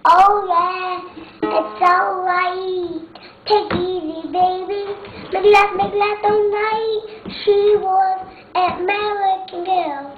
Oh yeah, it's alright. Take it easy, baby. Make love all night. She was an American girl.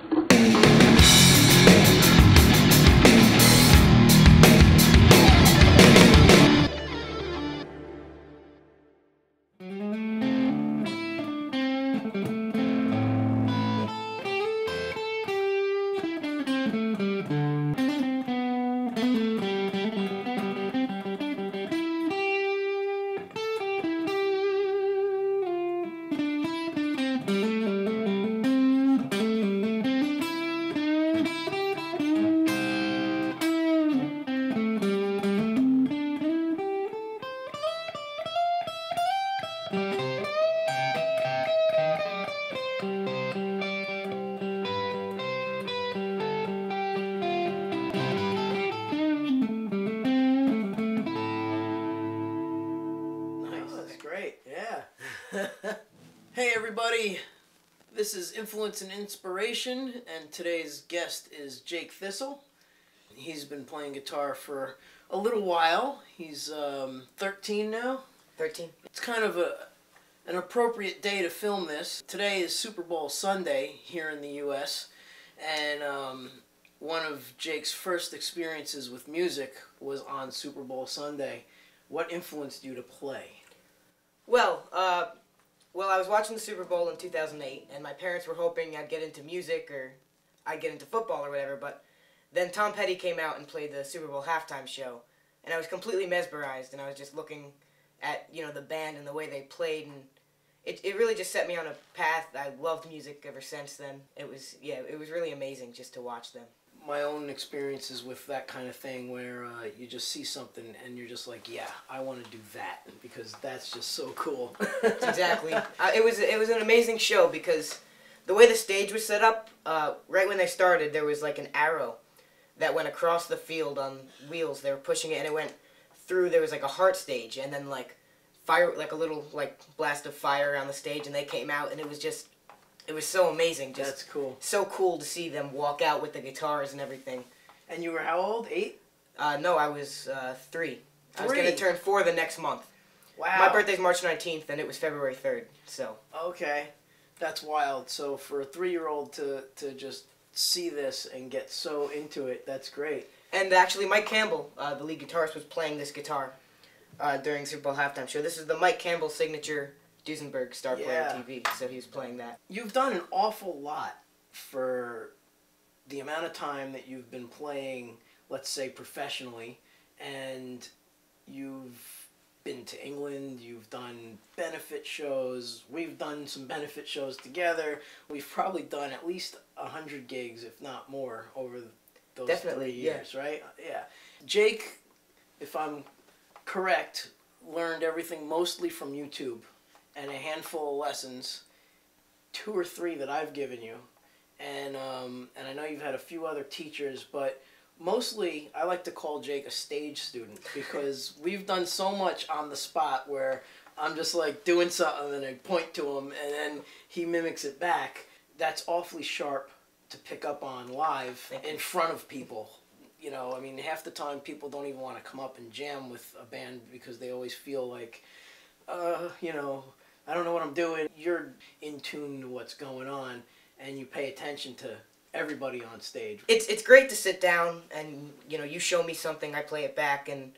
Hey everybody, this is Influence and Inspiration, and today's guest is Jake Thistle. He's been playing guitar for a little while. He's 13 now. 13. It's kind of an appropriate day to film this. Today is Super Bowl Sunday here in the U.S., and one of Jake's first experiences with music was on Super Bowl Sunday. What influenced you to play? Well, I was watching the Super Bowl in 2008, and my parents were hoping I'd get into music or I'd get into football or whatever, but then Tom Petty came out and played the Super Bowl halftime show, and I was completely mesmerized, and I was just looking at, you know, the band and the way they played, and it really just set me on a path. I loved music ever since then. It was really amazing just to watch them. My own experiences with that kind of thing where you just see something and you're just like, yeah, I want to do that because that's just so cool. Exactly. It was an amazing show because the way the stage was set up, right when they started, there was like an arrow that went across the field on wheels. They were pushing it, and it went through. There was like a heart stage, and then like fire, like a little like blast of fire around the stage, and they came out, and it was so amazing. Just that's cool. So cool to see them walk out with the guitars and everything. And you were how old? 8? No, I was 3. I was going to turn 4 the next month. Wow. My birthday's March 19th, and it was February 3rd, so. Okay. That's wild. So for a 3-year-old to just see this and get so into it, that's great. And actually, Mike Campbell, the lead guitarist, was playing this guitar during Super Bowl halftime show. This is the Mike Campbell signature Duesenberg Star Player TV, so he was playing that. You've done an awful lot for the amount of time that you've been playing, let's say professionally, and you've been to England, you've done benefit shows, we've done some benefit shows together, we've probably done at least 100 gigs, if not more, over those 3 years, right? Yeah. Jake, if I'm correct, learned everything mostly from YouTube and a handful of lessons, 2 or 3 that I've given you, and I know you've had a few other teachers, but mostly I like to call Jake a stage student because we've done so much on the spot where I'm just like doing something and I point to him and then he mimics it back. That's awfully sharp to pick up on live in front of people. You know, I mean, half the time people don't even want to come up and jam with a band because they always feel like, you know, I don't know what I'm doing. You're in tune to what's going on, and you pay attention to everybody on stage. It's great to sit down and, you know, you show me something, I play it back, and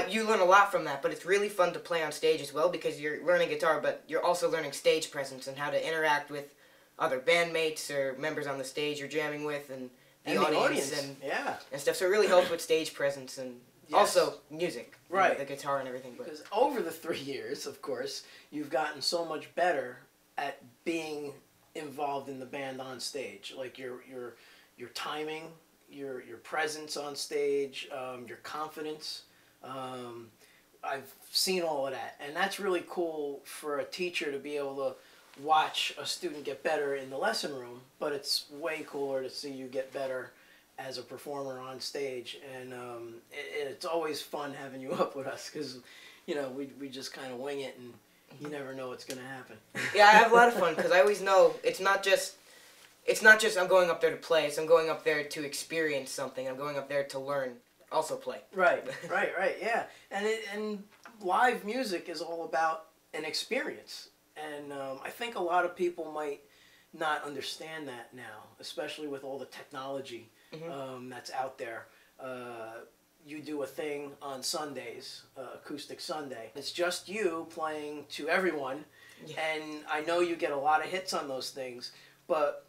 you learn a lot from that, but it's really fun to play on stage as well because you're learning guitar, but you're also learning stage presence and how to interact with other bandmates or members on the stage you're jamming with and the audience and stuff. So it really helps with stage presence and also music, right? You know, the guitar and everything. Because over the 3 years, of course, you've gotten so much better at being involved in the band on stage. Like your timing, your presence on stage, your confidence. I've seen all of that, and that's really cool for a teacher to be able to watch a student get better in the lesson room, but it's way cooler to see you get better as a performer on stage, and it's always fun having you up with us because, you know, we just kind of wing it and you never know what's going to happen. Yeah, I have a lot of fun because I always know it's not just I'm going up there to play, it's I'm going up there to experience something, I'm going up there to learn. also play. Right, right, yeah. And live music is all about an experience. And I think a lot of people might not understand that now, especially with all the technology that's out there. You do a thing on Sundays, Acoustic Sunday. It's just you playing to everyone, and I know you get a lot of hits on those things, but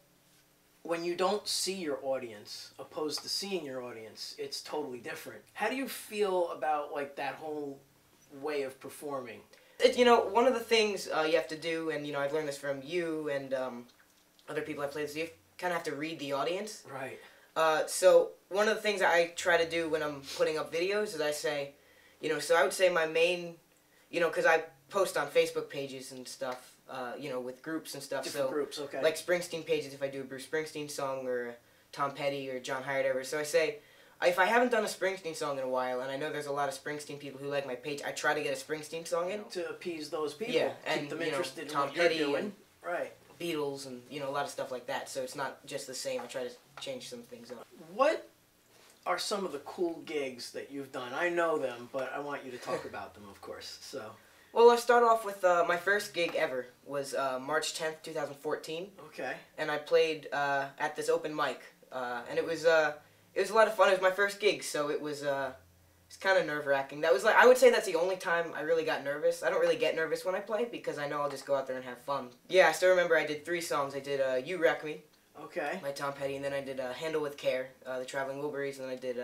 when you don't see your audience, opposed to seeing your audience, it's totally different. How do you feel about like that whole way of performing? One of the things you have to do, and I've learned this from you and other people I played with, you kind of have to read the audience. Right. So one of the things I try to do when I'm putting up videos is I say, so I would say my main, because I post on Facebook pages and stuff, with groups and stuff. Different groups, okay. Like Springsteen pages if I do a Bruce Springsteen song or a Tom Petty or John Hyatt, whatever. So I say, if I haven't done a Springsteen song in a while, and I know there's a lot of Springsteen people who like my page, I try to get a Springsteen song in. To appease those people. Yeah, keep and them interested in Tom what you're Petty doing. and Right. Beatles and a lot of stuff like that. So it's not just the same. I try to change some things up. What are some of the cool gigs that you've done? I know them, but I want you to talk about them, of course. So. Well, I'll start off with my first gig ever was March 10th, 2014. Okay. And I played at this open mic, and it was a lot of fun. It was my first gig, so it was it's kind of nerve-wracking. That was like, I would say that's the only time I really got nervous. I don't really get nervous when I play because I know I'll just go out there and have fun. Yeah, I still remember I did 3 songs. I did You Wreck Me Okay. by Tom Petty, and then I did Handle with Care, the Traveling Wilburys, and then I did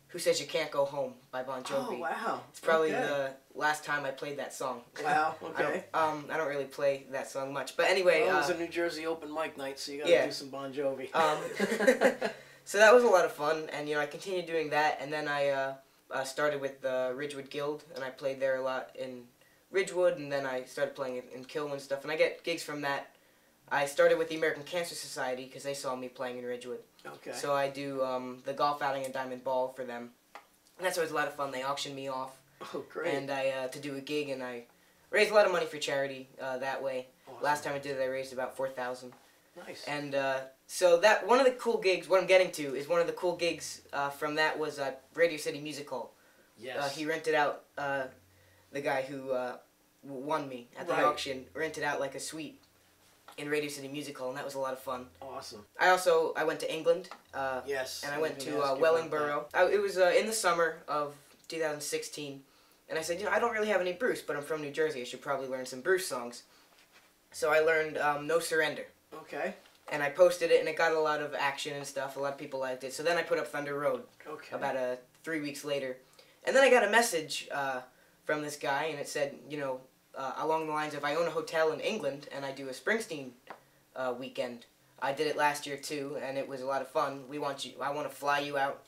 Who Says You Can't Go Home by Bon Jovi. Oh, wow. It's probably the last time I played that song. Wow, okay. I don't really play that song much, but anyway. Well, it was a New Jersey open mic night, so you gotta do some Bon Jovi. So that was a lot of fun, and I continued doing that, and then I started with the Ridgewood Guild, and I played there a lot in Ridgewood, and then I started playing in Kilwin and stuff, and I get gigs from that. I started with the American Cancer Society because they saw me playing in Ridgewood. Okay. So I do the golf outing in Diamond Ball for them. And that's always a lot of fun. They auction me off. Oh, great. And I to do a gig, and I raised a lot of money for charity that way. Awesome. Last time I did it, I raised about $4,000. Nice. And so that one of the cool gigs, what I'm getting to, is one of the cool gigs from that was Radio City Music Hall. Yes. He rented out, the guy who won me at the auction, rented out like a suite in Radio City Music Hall, and that was a lot of fun. Awesome. I went to England. Yes. And I went to Wellingborough. It was in the summer of 2016, and I said, I don't really have any Bruce, but I'm from New Jersey. I should probably learn some Bruce songs. So I learned No Surrender. Okay. And I posted it, and it got a lot of action and stuff. A lot of people liked it. So then I put up Thunder Road. Okay. About 3 weeks later. And then I got a message from this guy, and it said, along the lines of, I own a hotel in England, and I do a Springsteen weekend. I did it last year, too, and it was a lot of fun. I want to fly you out,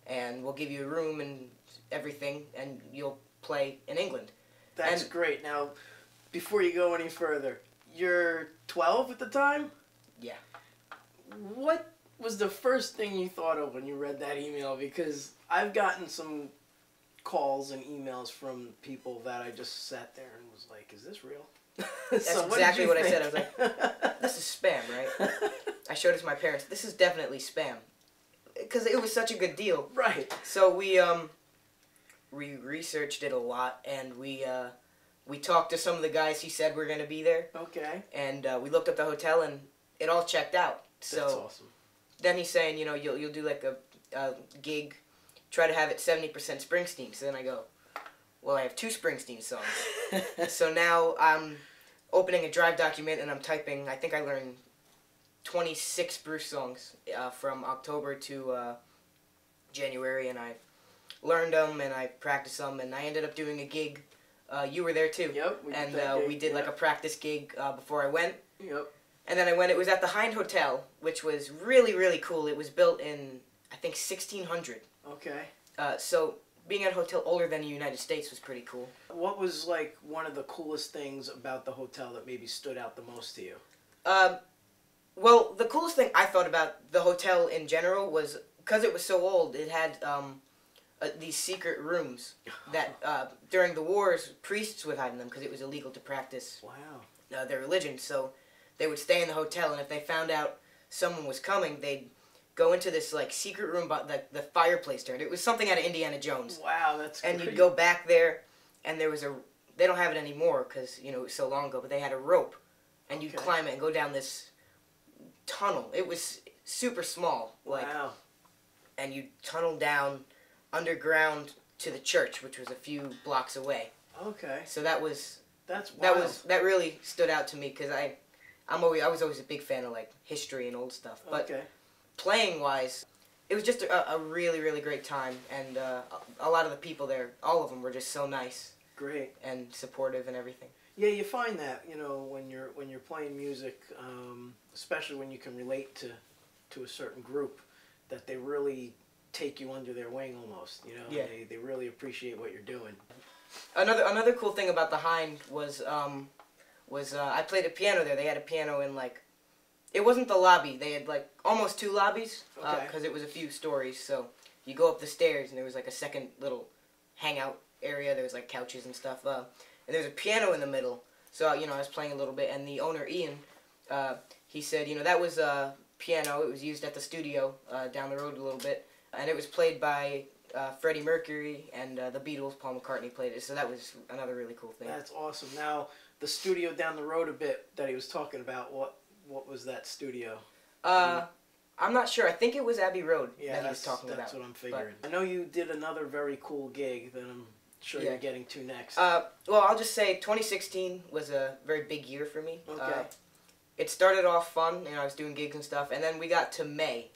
and we'll give you a room and everything, and you'll play in England. That's great. Now, before you go any further, you're 12 at the time? Yeah. What was the first thing you thought of when you read that email? Because I've gotten some calls and emails from people that I just sat there and was like, is this real? That's exactly what I said. I was like, this is spam, right? I showed it to my parents. This is definitely spam. Because it was such a good deal. Right. So we researched it a lot, and we talked to some of the guys he said were going to be there. Okay. And we looked up the hotel, and it all checked out. So that's awesome. Then he's saying, you'll do like a gig, try to have it 70% Springsteen. So then I go, well, I have 2 Springsteen songs. So now I'm opening a Drive document, and I'm typing, I think I learned 26 Bruce songs from October to January, and I learned them, and I practiced them, and I ended up doing a gig. You were there too. Yep. We did like a practice gig before I went. Yep. And then I went. It was at the Hind Hotel, which was really, really cool. It was built in, I think, 1600. Okay. So being at a hotel older than the United States was pretty cool. What was like one of the coolest things about the hotel that maybe stood out the most to you? Well, the coolest thing I thought about the hotel in general was, because it was so old, it had these secret rooms that during the wars, priests would hide in them because it was illegal to practice their religion. So they would stay in the hotel, and if they found out someone was coming, they'd go into this like secret room, but the fireplace turned. It was something out of Indiana Jones. Wow, that's great. And you'd go back there, and there was they don't have it anymore because, you know, it was so long ago, but they had a rope, and you'd climb it and go down this tunnel. It was super small. Like, wow. And you'd tunnel down underground to the church, which was a few blocks away. Okay. So that's wild. that really stood out to me because I was always a big fan of like history and old stuff. But playing wise, it was just a really, really great time, and a lot of the people there, all of them were just so nice. Great. And supportive and everything. Yeah, you find that, you know, when you're playing music, especially when you can relate to a certain group, that they really take you under their wing almost. You know, yeah. They really appreciate what you're doing. Another cool thing about the Hind was I played a piano there. They had a piano in like, it wasn't the lobby. They had like almost 2 lobbies because it was a few stories. So you go up the stairs and there was like a second little hangout area. There was like couches and stuff. And there was a piano in the middle. So, you know, I was playing a little bit, and the owner, Ian, he said, you know, that was a piano. It was used at the studio down the road a little bit, and it was played by Freddie Mercury and the Beatles. Paul McCartney played it, so that was another really cool thing. That's awesome. Now, the studio down the road a bit that he was talking about, what was that studio? I'm not sure. I think it was Abbey Road that he was talking about. That's what I'm figuring. I know you did another very cool gig that I'm sure you're getting to next. Well, I'll just say 2016 was a very big year for me. Okay. It started off fun, you know, I was doing gigs and stuff, and then we got to May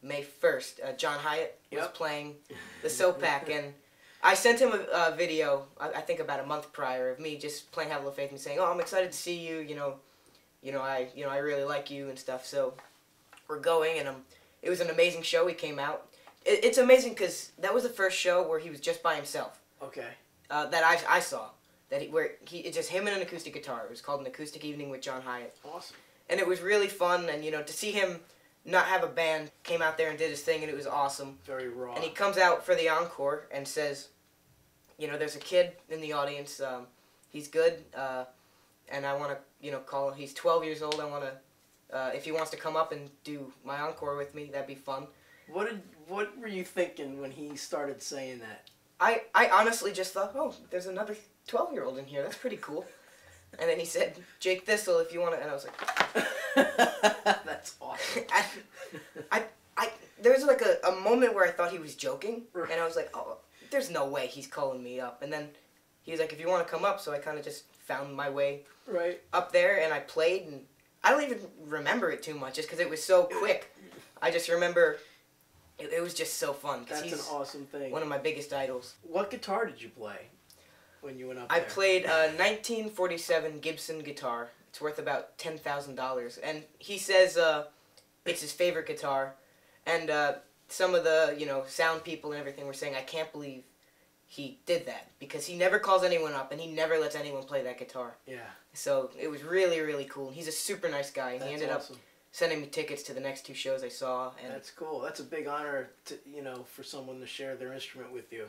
1st. John Hyatt was playing the Soap Pack, and I sent him a video, I think about a month prior, of me just playing Have a Little Faith and saying, oh, I'm excited to see you, I really like you and stuff. So we're going, and it was an amazing show. He came out. It's amazing because that was the first show where he was just by himself. Okay. That I saw. It's just him and an acoustic guitar. It was called An Acoustic Evening with John Hyatt. Awesome. And it was really fun, and, you know, to see him not have a band, came out there and did his thing, and it was awesome. Very raw. And he comes out for the encore and says, you know, there's a kid in the audience, he's good, and I want to, you know, call him, he's 12 years old, I want to, if he wants to come up and do my encore with me, that'd be fun. What were you thinking when he started saying that? I honestly just thought, oh, there's another 12-year-old in here, that's pretty cool. And then he said, Jake Thistle, if you want to, and I was like... That's awesome. There was like a moment where I thought he was joking, and I was like, oh, there's no way he's calling me up. And then he was like, if you want to come up, so I kind of just found my way up there, and I played, and I don't even remember it too much, just because it was so quick. I just remember it was just so fun. That's an awesome thing. One of my biggest idols. What guitar did you play when you went up I there? played a 1947 Gibson guitar. It's worth about $10,000, and he says it's his favorite guitar. And some of the, you know, sound people and everything were saying, I can't believe he did that, because he never calls anyone up and he never lets anyone play that guitar. Yeah. So it was really, really cool. He's a super nice guy, and he ended up sending me tickets to the next 2 shows I saw. And that's cool. That's a big honor to, you know, for someone to share their instrument with you.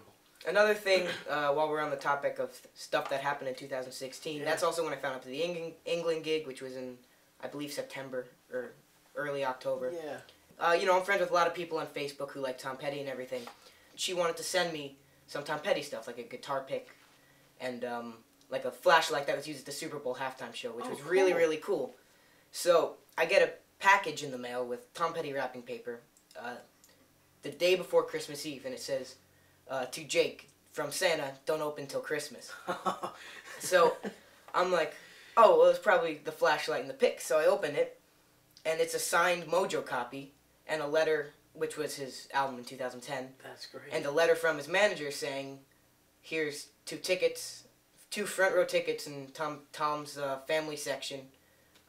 Another thing, while we're on the topic of stuff that happened in 2016, that's also when I found out the England gig, which was in, I believe, September or early October. Yeah. You know, I'm friends with a lot of people on Facebook who like Tom Petty and everything. She wanted to send me some Tom Petty stuff, like a guitar pick and like a flashlight that was used at the Super Bowl halftime show, which was really, really cool. So I get a package in the mail with Tom Petty wrapping paper the day before Christmas Eve, and it says, to Jake, from Santa, don't open till Christmas. So I'm like, oh, well, it's probably the flashlight and the pick. So I open it, and it's a signed Mojo copy and a letter, which was his album in 2010. That's great. And a letter from his manager saying, here's 2 tickets, 2 front row tickets in Tom's family section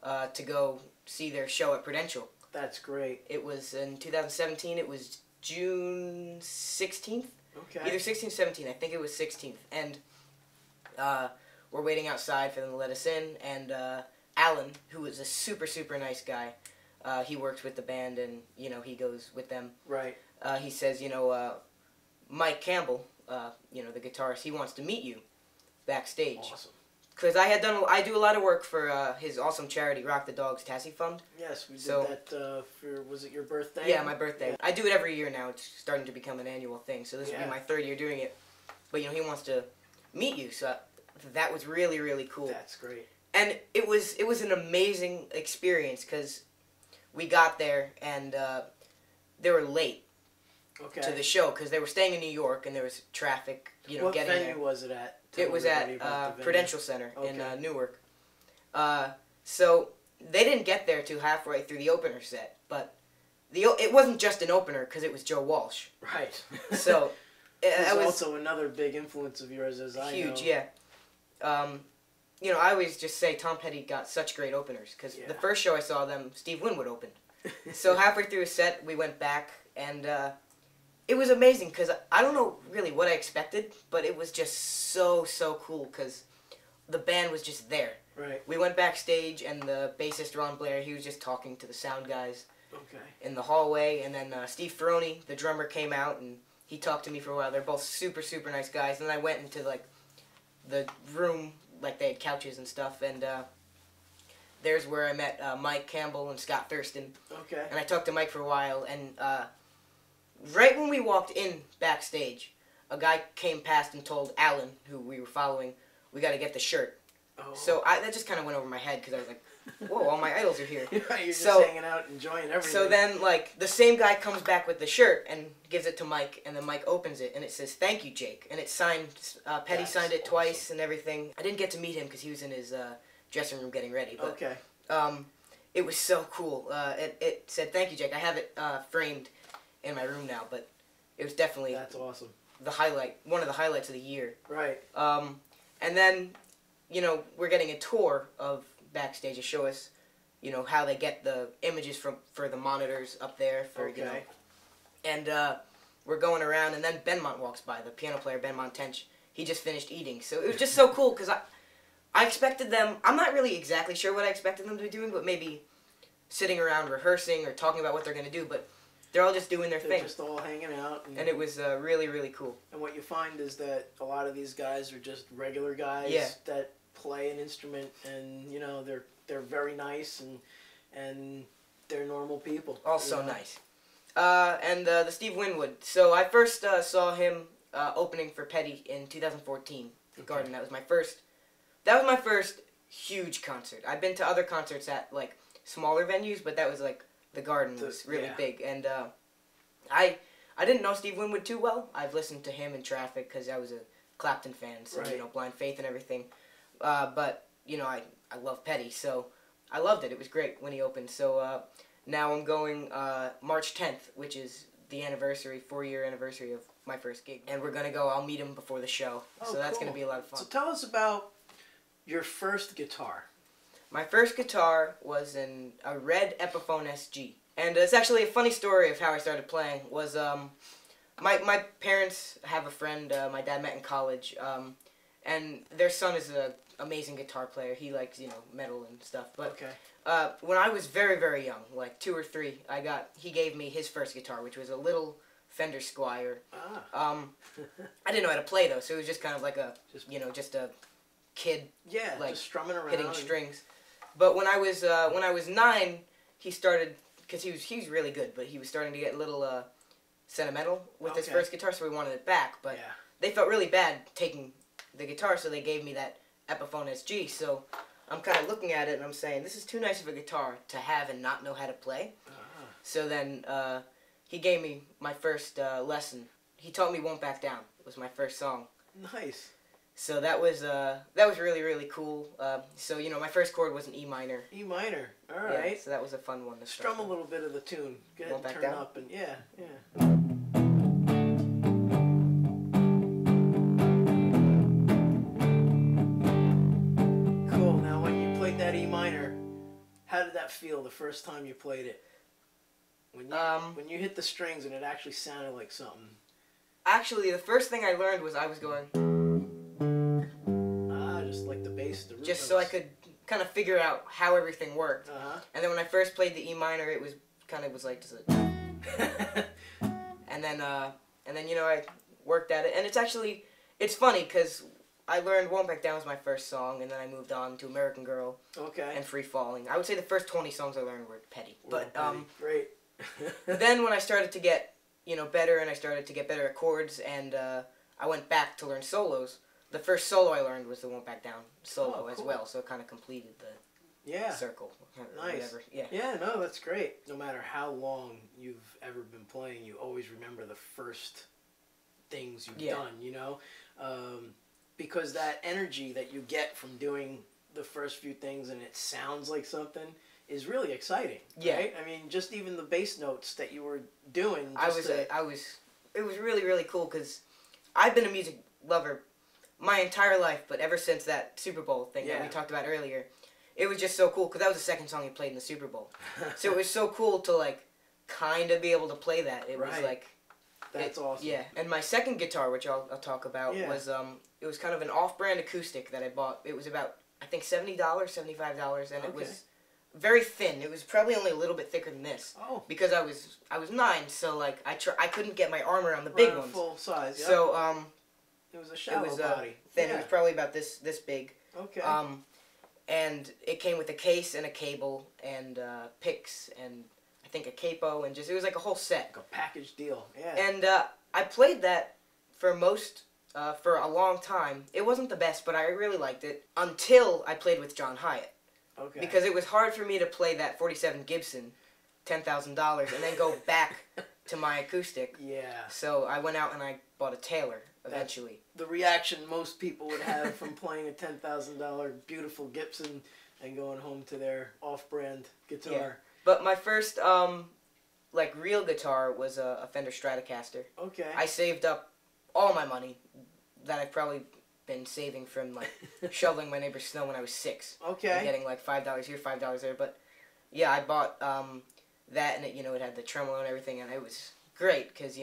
to go see their show at Prudential. That's great. It was in 2017. It was June 16th. Okay. Either 16th or 17th. I think it was 16th. And we're waiting outside for them to let us in. And Alan, who was a super, super nice guy, he works with the band, and, you know, he goes with them. Right. He says, you know, Mike Campbell, you know, the guitarist, he wants to meet you backstage. Awesome. because I do a lot of work for his awesome charity, Rock the Dogs Tassie Fund. Yes, we did So, that for, was it your birthday? Yeah, my birthday. Yeah. I do it every year now. It's starting to become an annual thing, so this will be my 3rd year doing it. But, he wants to meet you, so that was really, really cool. That's great. And it was an amazing experience, because we got there, and they were late to the show, because they were staying in New York, and there was traffic, what getting there. What venue was it at? It was at Prudential Center in Newark. So they didn't get there till halfway through the opener set, but it wasn't just an opener because it was Joe Walsh. Right. So it was also another big influence of yours, as I know. Huge, yeah. I always just say Tom Petty got such great openers, because the first show I saw them, Steve Winwood opened. So halfway through a set, we went back, and it was amazing, because I don't know really what I expected, but it was just so cool, because the band was just there. Right. We went backstage, and the bassist, Ron Blair, he was just talking to the sound guys in the hallway, and then Steve Ferroni, the drummer, came out, and he talked to me for a while. They're both super nice guys, and then I went into, the room, they had couches and stuff, and there's where I met Mike Campbell and Scott Thurston. Okay. And I talked to Mike for a while, and right when we walked in backstage, a guy came past and told Alan, who we were following, we got to get the shirt. Oh. So that just kind of went over my head, because I was like, whoa, all my idols are here. You're just hanging out, enjoying everything. So then, the same guy comes back with the shirt and gives it to Mike, and then Mike opens it, and it says, "Thank you, Jake." And it's signed, Petty signed it twice and everything. I didn't get to meet him because he was in his dressing room getting ready. But, it was so cool. It said, "Thank you, Jake." I have it framed in my room now, but it was definitely... That's awesome. One of the highlights of the year. Right. And then, we're getting a tour of backstage to show us, how they get the images for the monitors up there for, and we're going around, and then Benmont walks by, the piano player, Benmont Tench. He just finished eating, so it was just so cool, because I expected them, I'm not really exactly sure what I expected them to be doing, but maybe sitting around rehearsing or talking about what they're going to do, but they're all just doing their thing. They're just all hanging out. And it was really cool. And what you find is that a lot of these guys are just regular guys that play an instrument, and they're very nice, and they're normal people. Also nice. And the Steve Winwood. So I first saw him opening for Petty in 2014, Garden. That was my first huge concert. I've been to other concerts at smaller venues, but that was the Garden was really big. And I didn't know Steve Winwood too well. I've listened to him in Traffic because I was a Clapton fan, so Blind Faith and everything. But I love Petty, so I loved it. It was great when he opened. So now I'm going March 10th, which is the 4-year anniversary of my first gig, and we're gonna go. I'll meet him before the show, so that's gonna be a lot of fun. So tell us about your first guitar. My first guitar was a red Epiphone SG. And it's actually a funny story of how I started playing. Was my parents have a friend my dad met in college, and their son is an amazing guitar player. He likes, metal and stuff. But when I was very young, 2 or 3, he gave me his first guitar, which was a little Fender Squier. I didn't know how to play, though, so it was just kind of just a kid just strumming around, hitting strings. But when I was 9, he started, because he was really good, but he was starting to get a little sentimental with his first guitar, so we wanted it back. But they felt really bad taking the guitar, so they gave me that Epiphone SG. So I'm kind of looking at it and I'm saying, this is too nice of a guitar to have and not know how to play. So then he gave me my first lesson. He taught me "Won't Back Down." It was my first song. Nice. So that was really cool. So my first chord was an E minor. E minor. All right. Yeah, so that was a fun one to strum a little bit of the tune. Go ahead and turn down? up and yeah. Cool. Now, when you played that E minor, how did that feel the first time you played it? When you hit the strings and it actually sounded like something. Actually, the first thing I learned was I was going. Just like the bass, the root just notes. So I could kind of figure out how everything worked. And then when I first played the E minor, it was like just a. and then I worked at it, and it's funny because I learned Won't Back Down was my first song, and then I moved on to American Girl Okay. and Free Falling. I would say the first 20 songs I learned were Petty. But Great. then when I started to get, better, and I started to get better at chords, and I went back to learn solos, the first solo I learned was the Won't Back Down solo as well, so it kind of completed the circle. Nice. Whatever. Yeah. Yeah, no, that's great. No matter how long you've ever been playing, you always remember the first things you've done, because that energy that you get from doing the first few things and it sounds like something is really exciting. Yeah. Right? I mean, just even the bass notes that you were doing. It was really, really cool because I've been a music lover my entire life, but ever since that Super Bowl thing that we talked about earlier, it was just so cool because that was the second song he played in the Super Bowl. So it was so cool to like kind of be able to play that. It was like that's awesome. Yeah, and my second guitar, which I'll talk about, was it was kind of an off-brand acoustic that I bought. It was about I think $70, $75, and it was very thin. It was probably only a little bit thicker than this. Oh. Because I was 9, so like I couldn't get my arm around the big ones. Full size. Yep. So it was a shallow body. Thin. It was probably about this big. Okay. And it came with a case and a cable and picks and I think a capo and it was like a whole set. Like a package deal. Yeah. And I played that for for a long time. It wasn't the best, but I really liked it until I played with John Hyatt. Okay. Because it was hard for me to play that 47 Gibson, $10,000, and then go back to my acoustic. Yeah. So I went out and I bought a Taylor eventually. The reaction most people would have from playing a $10,000 beautiful Gibson and going home to their off-brand guitar. Yeah. But my first like real guitar was a Fender Stratocaster. Okay. I saved up all my money that I've probably been saving from like shoveling my neighbor's snow when I was 6. Okay. And getting like $5 here, $5 there. But yeah, I bought that, and it had the tremolo and everything, and it was great because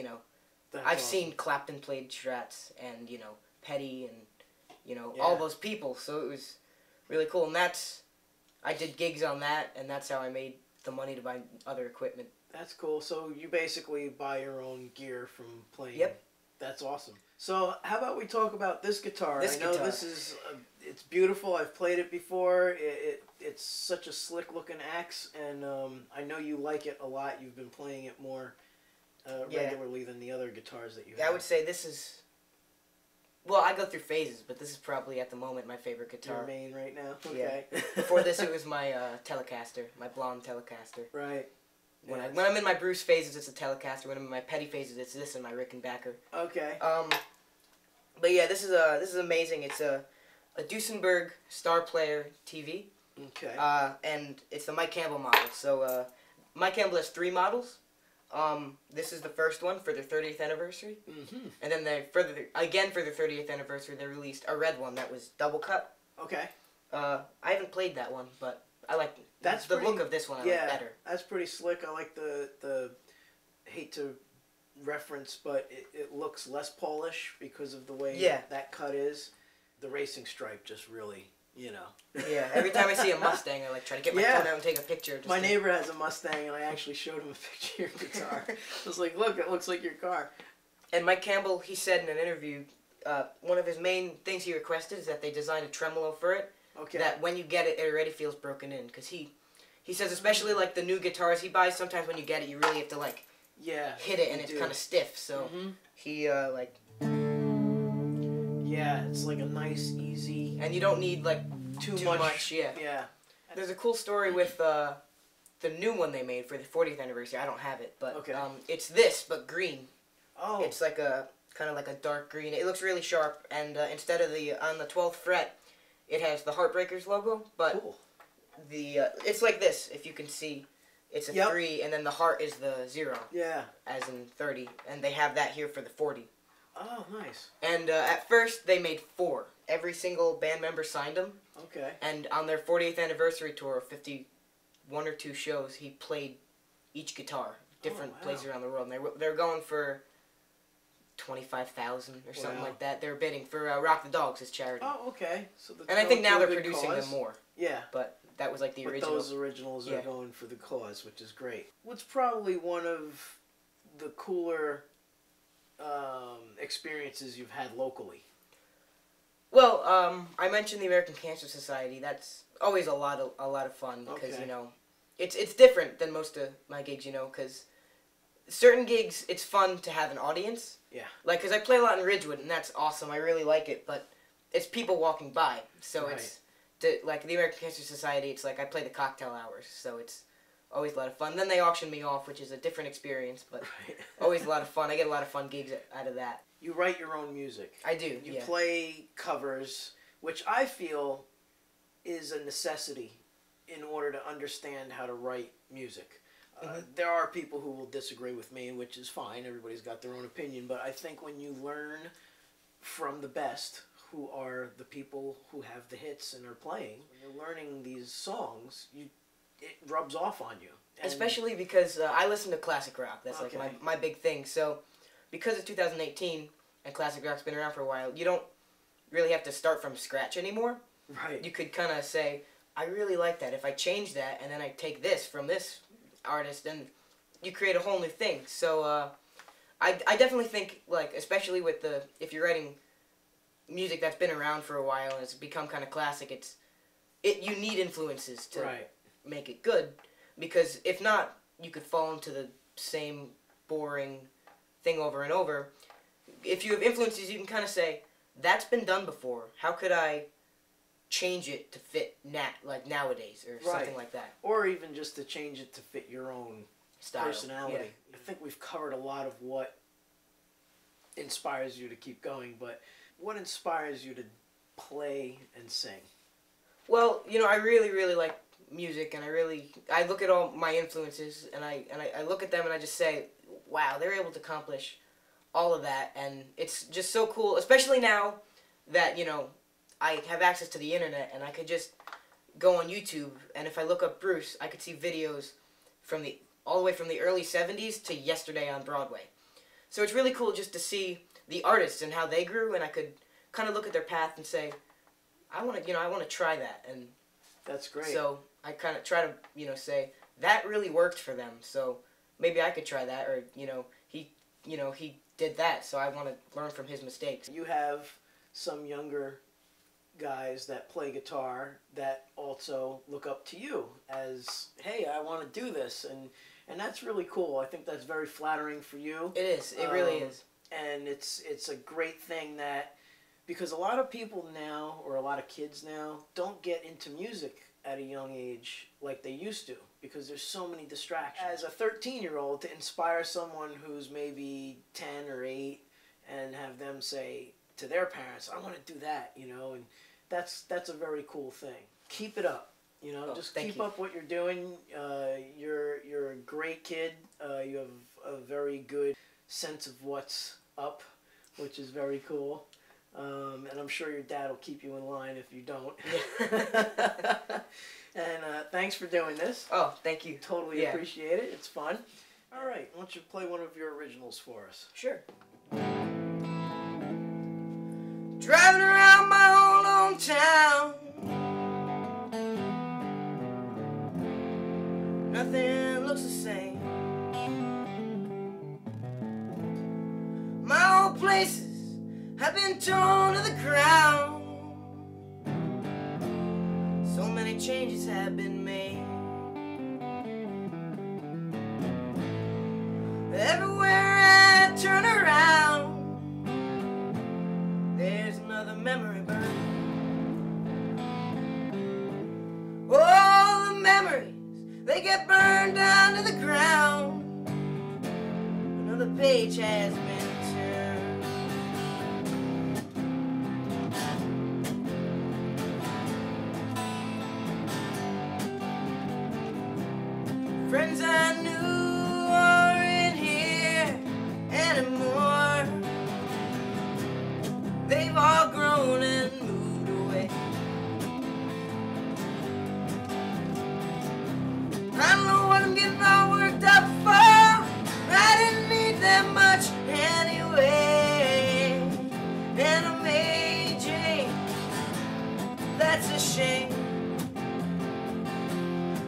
I've seen Clapton played Strats and Petty and all those people, so it was really cool. And I did gigs on that, and that's how I made the money to buy other equipment. That's cool. So you basically buy your own gear from playing. Yep. That's awesome. So how about we talk about this guitar? This guitar. This is it's beautiful. I've played it before. It's such a slick looking axe, and I know you like it a lot. You've been playing it more regularly than the other guitars that you have. I would say this is. Well, I go through phases, but this is probably at the moment my favorite guitar. Your main right now. Okay. Yeah. Before this, it was my Telecaster, my blonde Telecaster. Right. When I'm in my Bruce phases, it's a Telecaster. When I'm in my Petty phases, it's this and my Rickenbacker. Okay. But yeah, this is amazing. It's a Duesenberg Star Player TV. Okay. And it's the Mike Campbell model. So Mike Campbell has 3 models. This is the first one for their 30th anniversary. Mm-hmm. And then for their 30th anniversary, they released a red one that was double cut. Okay. I haven't played that one, but I like the look of this one. I like better. That's pretty slick. I like the hate to reference, but it looks less polished because of the way that cut is. The racing stripe just really, Yeah, every time I see a Mustang, I like try to get my phone out and take a picture. My neighbor has a Mustang, and I actually showed him a picture of your guitar. I was like, look, it looks like your car. And Mike Campbell, he said in an interview, one of his main things he requested is that they design a tremolo for it. Okay. That when you get it, it already feels broken in. Because he says, especially like the new guitars he buys, sometimes when you get it, you really have to like hit it, and it's kind of stiff. So he like... Yeah, it's like a nice, easy... And you don't need like too much. Yeah. There's a cool story with the new one they made for the 40th anniversary. I don't have it, but it's this, but green. Oh. It's like a kind of like a dark green. It looks really sharp, and instead of on the 12th fret, it has the Heartbreakers logo, but it's like this. If you can see, it's a 3, and then the heart is the 0. Yeah. As in 30, and they have that here for the 40. Oh, nice. And at first, they made 4. Every single band member signed them. Okay. And on their 40th anniversary tour, 51 or 2 shows, he played each guitar, different places around the world. And they're going for $25,000 or something like that. They're bidding for Rock the Dogs as charity. Oh, okay. So and I think now they're producing them more. Yeah. But that was like the original. Those originals are going for the cause, which is great. What's probably one of the cooler experiences you've had locally? Well, I mentioned the American Cancer Society. That's always a lot of fun because Okay. you know, it's different than most of my gigs. You know, because certain gigs it's fun to have an audience. Yeah. Like, because I play a lot in Ridgewood, and that's awesome. I really like it, but it's people walking by, so Right. it's like the American Cancer Society. It's like I play the cocktail hours, so it's always a lot of fun. Then they auction me off, which is a different experience, but Right. always a lot of fun. I get a lot of fun gigs out of that. You write your own music. I do. You Yeah. play covers, which I feel is a necessity in order to understand how to write music. There are people who will disagree with me, which is fine. Everybody's got their own opinion. But I think when you learn from the best, who are the people who have the hits and are playing, when you're learning these songs, it rubs off on you. And Especially because I listen to classic rock. That's Okay. like my big thing. So because it's 2018 and classic rock's been around for a while, you don't really have to start from scratch anymore. Right. You could kind of say, I really like that. If I change that and then I take this from this artist, then you create a whole new thing. So I definitely think, like, especially with if you're writing music that's been around for a while and it's become kind of classic, you need influences to Right. make it good, because if not, you could fall into the same boring thing over and over. If you have influences, you can kind of say, that's been done before. How could I change it to fit nowadays or something like that? Or even just to change it to fit your own Style. personality. Yeah. I think we've covered a lot of what inspires you to keep going, but what inspires you to play and sing? Well, you know, I really, really like music, and I look at all my influences, and I look at them, and I just say, wow, they're able to accomplish all of that, and it's just so cool, especially now that, you know, I have access to the internet, and I could just go on YouTube, and if I look up Bruce, I could see videos all the way from the early 70s to yesterday on Broadway. So it's really cool just to see the artists and how they grew, and I could kind of look at their path and say, I want to try that. And That's great. so I kind of try to, you know, say that really worked for them. So maybe I could try that, or he did that, so I want to learn from his mistakes. You have some younger guys that play guitar that also look up to you as, hey, I want to do this, and that's really cool. I think that's very flattering for you. It is. It really is. And it's a great thing that, because a lot of people now, or a lot of kids now, don't get into music at a young age like they used to, because there's so many distractions. As a 13-year-old, to inspire someone who's maybe 10 or 8 and have them say to their parents, I want to do that, you know, and that's a very cool thing. Keep it up, you know, just keep up what you're doing. You're a great kid. You have a very good sense of what's up, which is very cool. And I'm sure your dad will keep you in line if you don't. And thanks for doing this. Oh, thank you. Totally appreciate it. It's fun. All right, why don't you play one of your originals for us? Sure. Driving around my old hometown, nothing looks the same. My old places have been torn to the ground. So many changes have been made. Everywhere I turn around, there's another memory burning. All the memories, they get burned down to the ground. Another page has been turned. Friends I knew aren't here anymore. They've all grown and moved away. I don't know what I'm getting all worked up for. I didn't need them much anyway. And I'm aging, that's a shame.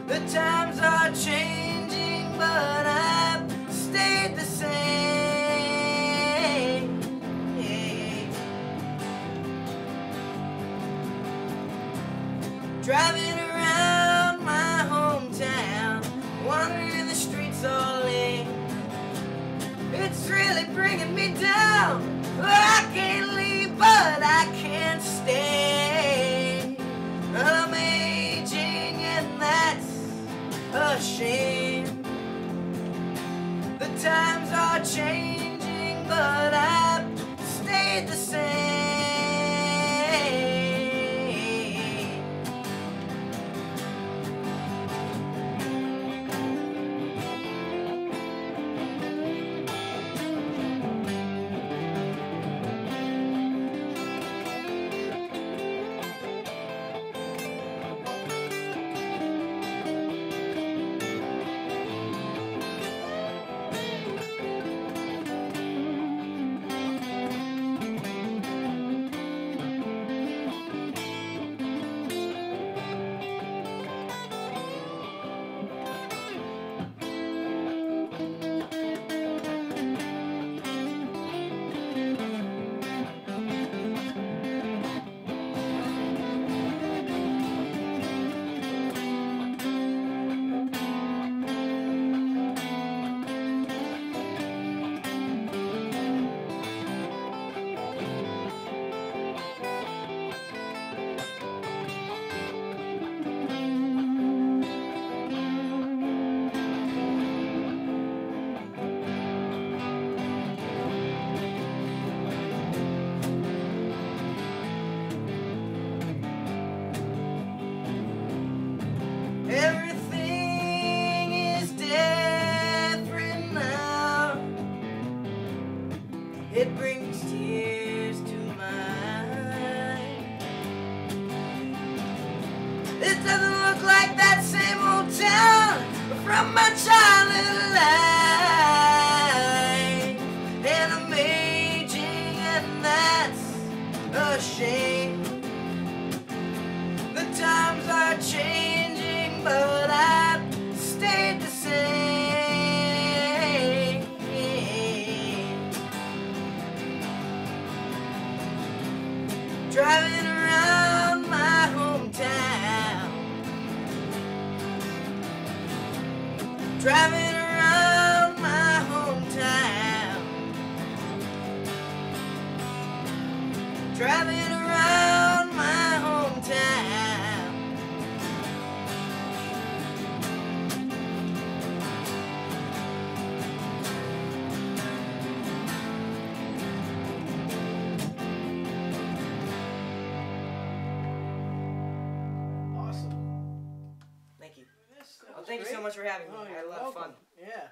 The times are changing, but I've stayed the same. Driving around my hometown, wandering the streets all late. It's really bringing me down. I can't leave, but I can't stay. I'm aging and that's a shame. The times are changing, but I've stayed the same. Everything is different now. It brings tears to my eyes. It doesn't look like that same old town from my childhood life. And I'm aging and that's a shame. The times are changing, but I've stayed the same. Driving around my hometown, driving around my hometown, driving around my hometown. Awesome. Thank you. Yes, that Well, was thank you so great. much for having me. Oh, I had a you're lot of fun. welcome. Yeah.